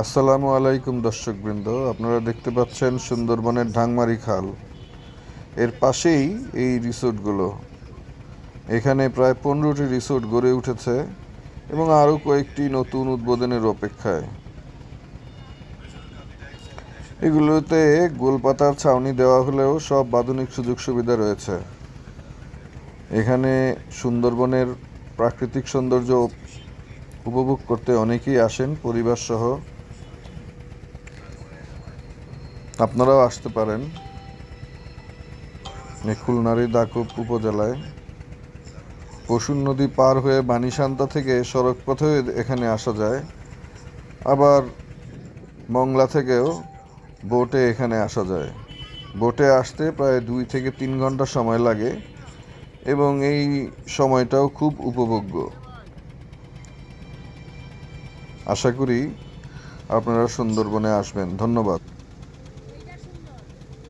আসসালামু আলাইকুম দর্শকবৃন্দ, আপনারা দেখতে পাচ্ছেন সুন্দরবনের ঢাংমারি খাল। এর পাশেই এই রিসোর্টগুলো। এখানে প্রায় 15টি রিসোর্ট গড়ে উঠেছে এবং আরও কয়েকটি নতুন উদ্বোধনের অপেক্ষায়। এগুলোতে গোলপাতার ছাউনি দেওয়া হলেও সব আধুনিক সুযোগ সুবিধা রয়েছে। এখানে সুন্দরবনের প্রাকৃতিক সৌন্দর্য উপভোগ করতে অনেকেই আসেন পরিবার সহ। আপনারাও আসতে পারেন। খুলনার দাকুপ উপজেলায় পশুর নদী পার হয়ে বাণীসান্তা থেকে সড়ক পথে এখানে আসা যায়, আবার মংলা থেকেও বোটে এখানে আসা যায়। বোটে আসতে প্রায় 2 থেকে 3 ঘন্টা সময় লাগে এবং এই সময়টাও খুব উপভোগ্য। আশা করি আপনারা সুন্দরবনে আসবেন। ধন্যবাদ।